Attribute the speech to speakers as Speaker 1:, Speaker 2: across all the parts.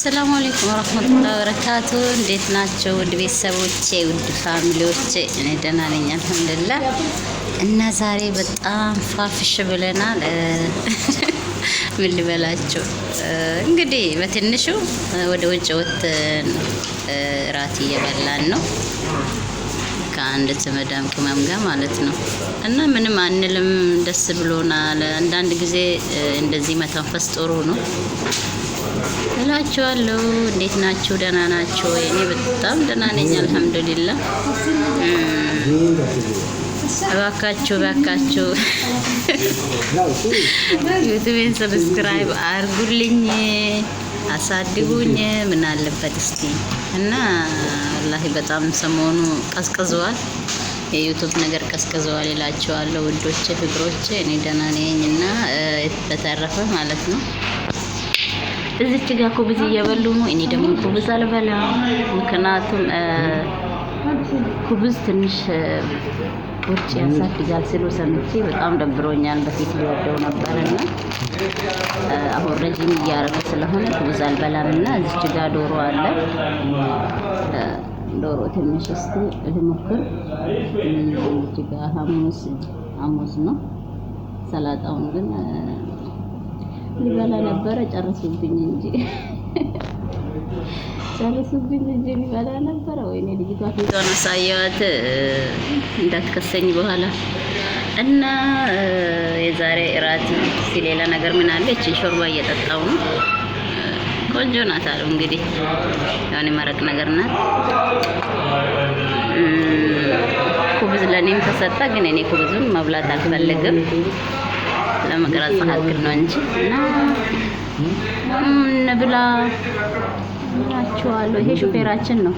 Speaker 1: አሰላሙ አለይኩም ወራህመቱላሂ ወበረካቱ። እንዴት ናቸው ውድ ቤተሰቦቼ፣ ውድ ፋሚሊዎቼ? እኔ ደህና ነኝ አልሐምዱሊላህ። እና ዛሬ በጣም ፋፍሽ ብለናል። ምን ልበላችሁ እንግዲህ በትንሹ ወደ ውጭ ወጥተን ራት እየበላን ነው ከአንድ ዘመዳም ቅመም ጋር ማለት ነው። እና ምንም አንልም፣ ደስ ብሎናል። አንዳንድ ጊዜ እንደዚህ መተንፈስ ጥሩ ነው እላችኋለሁ። እንዴት ናችሁ? ደህና ናችሁ? እኔ በጣም ደህና ነኝ አልሐምዱሊላህ። እባካችሁ ዩቲዩብን ሰብስክራይብ አርጉልኝ፣ አሳድጉኝ። ምን አለበት እስቲ። እና ወላሂ በጣም ሰሞኑ ቀዝቅዘዋል፣ የዩቲዩብ ነገር ቀዝቅዘዋል እላችኋለሁ ውዶቼ፣ ፍቅሮቼ። እኔ ደህና ነኝ እና በተረፈ ማለት ነው እዚች ጋር ኩብዝ እየበሉ ነው። እኔ ደግሞ ኩብዝ አልበላም፣ ምክንያቱም ኩብዝ ትንሽ ውጭ ያሳድጋል ሲሉ ሰምቼ በጣም ደብሮኛል። በፊት ሊወደው ነበርና አሁን ረጅም እያረገ ስለሆነ ኩብዝ አልበላም። እና እዚች ጋር ዶሮ አለ። ዶሮ ትንሽ እስቲ ልሞክር። እዚች ጋር ሐሙስ ነው። ሰላጣውን ግን ሊበላ ነበረ፣ ጨረሱብኝ እንጂ ሊበላ ነበረ። ወይኔ ልጅቷ ፊቷን አሳየዋት እንዳትከሰኝ በኋላ። እና የዛሬ እራት ሌላ ነገር ምን አለ? እቺ ሾርባ እየጠጣው ነው። ቆንጆ ናት አሉ እንግዲህ፣ ያኔ መረቅ ነገር ናት። ኩብዝ ለኔም ተሰጣ፣ ግን እኔ ኩብዙን መብላት አልፈልግም ለመቅረጽ አክል ነው እንጂ። እና እንብላ ናቸዋለሁ። ይሄ ሹፌራችን ነው፣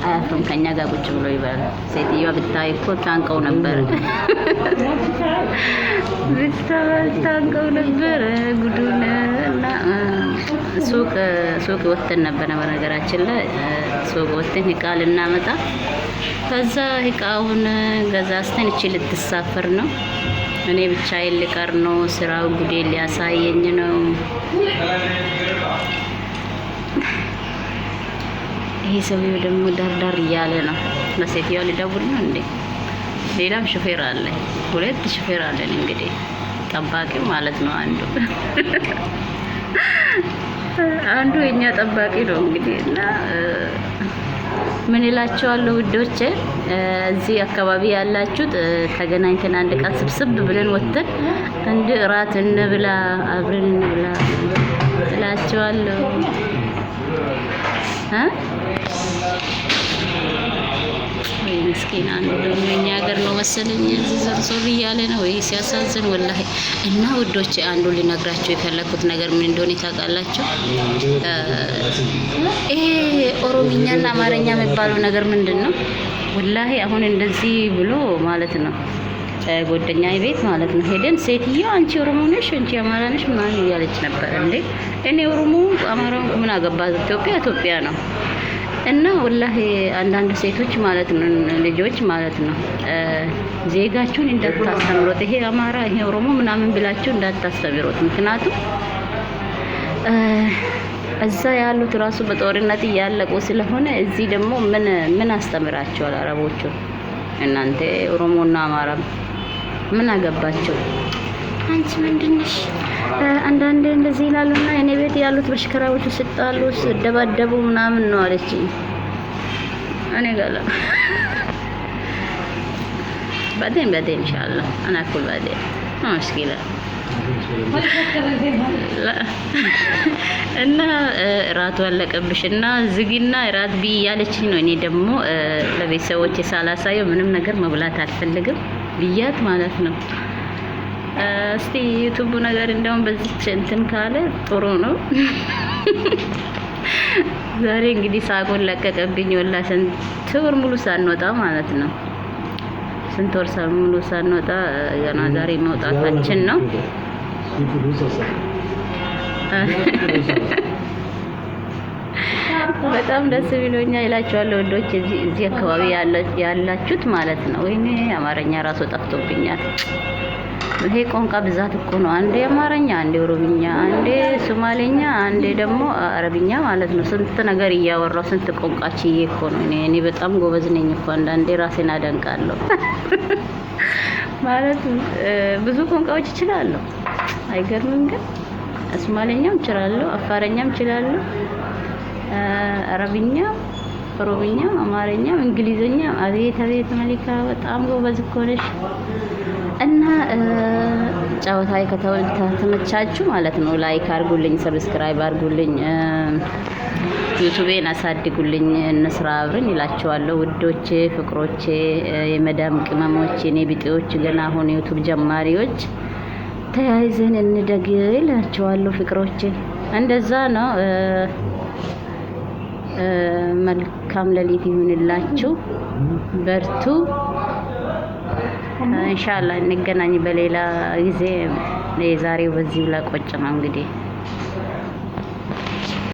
Speaker 1: አያፍርም፣ ከኛ ጋር ቁጭ ብሎ ይበላል። ሴትዮዋ ብታይ እኮ ታንቀው ነበር፣ ታንቀው ነበር ጉዱን። እና ሱቅ ወተን ነበረ። በነገራችን ላይ ሱቅ ወተን እቃ ልናመጣ፣ ከዛ እቃውን ገዛዝተን እቺ ልትሳፈር ነው። እኔ ብቻዬን ልቀር ነው። ስራው ጉዴ ሊያሳየኝ ነው። ይሄ ሰውዬው ደግሞ ዳርዳር እያለ ነው። ለሴትዮዋ ሊደውል ነው እንዴ? ሌላም ሹፌር አለ፣ ሁለት ሹፌር አለን እንግዲህ፣ ጠባቂው ማለት ነው። አንዱ የኛ ጠባቂ ነው እንግዲህ። እና ምን እላቸዋለሁ ውዶቼ፣ እዚህ አካባቢ ያላችሁት ተገናኝተን አንድ ቀን ስብስብ ብለን ወጥተን እንደ እራት እንብላ፣ አብረን እንብላ እላቸዋለሁ። ወይ ምስኪን፣ አንዱ ደግሞ የኛ ሀገር ነው መሰለኝ ዞር እያለ ነው። ወይ ሲያሳዝን ወላሂ። እና ውዶቼ አንዱ ሊነግራቸው የፈለኩት ነገር ምን እንደሆነ ታውቃላችሁ? ይሄ ኦሮሚኛና አማርኛ የሚባለው ነገር ምንድን ነው? ወላሂ አሁን እንደዚህ ብሎ ማለት ነው ጓደኛዬ ቤት ማለት ነው ሄደን፣ ሴትዮዋ አንቺ ኦሮሞ ነሽ፣ አንቺ አማራ ነሽ ምናምን እያለች ነበር። እንዴ እኔ ኦሮሞ አማራው ምን አገባህ? ኢትዮጵያ ነው። እና ወላሂ አንዳንድ ሴቶች ማለት ነው ልጆች ማለት ነው ዜጋችሁን እንዳታስተምሩት፣ ይሄ አማራ ይሄ ኦሮሞ ምናምን ብላችሁ እንዳታስተምሩት። ምክንያቱም እዛ ያሉት ራሱ በጦርነት እያለቁ ስለሆነ እዚህ ደግሞ ምን አስተምራቸዋል አረቦቹ? እናንተ ኦሮሞና አማራ ምን አገባቸው? አንቺ ምንድነሽ? አንዳንዴ እንደዚህ ይላሉና እኔ ቤት ያሉት በሽከራዎቹ ሲጣሉ ሲደባደቡ ምናምን ነው አለችኝ። እኔ ጋር بعدين ان شاء الله انا اكل بعدين ما مشكله እና እራቱ አለቀብሽና ዝጊና እራት ቢ ያለችኝ ነው። እኔ ደግሞ ለቤተሰቦቼ ሳላሳየው ምንም ነገር መብላት አልፈልግም ብያት ማለት ነው። እስቲ ዩቲዩብ ነገር እንደውም በዚህ እንትን ካለ ጥሩ ነው። ዛሬ እንግዲህ ሳቆን ለቀቀብኝ። ወላሂ ስንት ወር ሙሉ ሳንወጣ ማለት ነው፣ ስንት ወር ሙሉ ሳንወጣ ገና ዛሬ መውጣታችን ነው። በጣም ደስ ብሎኛል እላችኋለሁ ወዶች፣ እዚህ አካባቢ ያላችሁት ማለት ነው። ወይኔ አማርኛ ራሱ ጠፍቶብኛል። ይሄ ቋንቋ ብዛት እኮ ነው። አንዴ አማርኛ፣ አንዴ ኦሮምኛ፣ አንዴ ሶማሌኛ፣ አንዴ ደግሞ አረብኛ ማለት ነው። ስንት ነገር እያወራው ስንት ቋንቋ ችዬ እኮ ነው። እኔ በጣም ጎበዝ ነኝ እኮ አንዳንዴ ራሴን አደንቃለሁ። ማለት ብዙ ቋንቋዎች እችላለሁ። አይገርምም? ግን ሶማሌኛም እችላለሁ፣ አፋረኛም እችላለሁ፣ አረብኛ፣ ኦሮምኛ፣ አማርኛ፣ እንግሊዝኛ። አቤት አቤት መሊካ በጣም ጎበዝ እኮ ነሽ። እና ጨዋታዬ ከተመቻችሁ ማለት ነው ላይክ አድርጉልኝ፣ ሰብስክራይብ አድርጉልኝ፣ ዩቲዩቤን አሳድጉልኝ። እንስራ አብረን ይላችኋለሁ ውዶቼ፣ ፍቅሮቼ፣ የመዳም ቅመሞች፣ የኔ ቢጤዎች፣ ገና አሁን ዩቲዩብ ጀማሪዎች ተያይዘን እንደግ ይላችኋለሁ ፍቅሮቼ። እንደዛ ነው። መልካም ሌሊት ይሁንላችሁ። በርቱ። ኢንሻአላህ እንገናኝ በሌላ ጊዜ። የዛሬው በዚሁ ላቆጭ ነው እንግዲህ።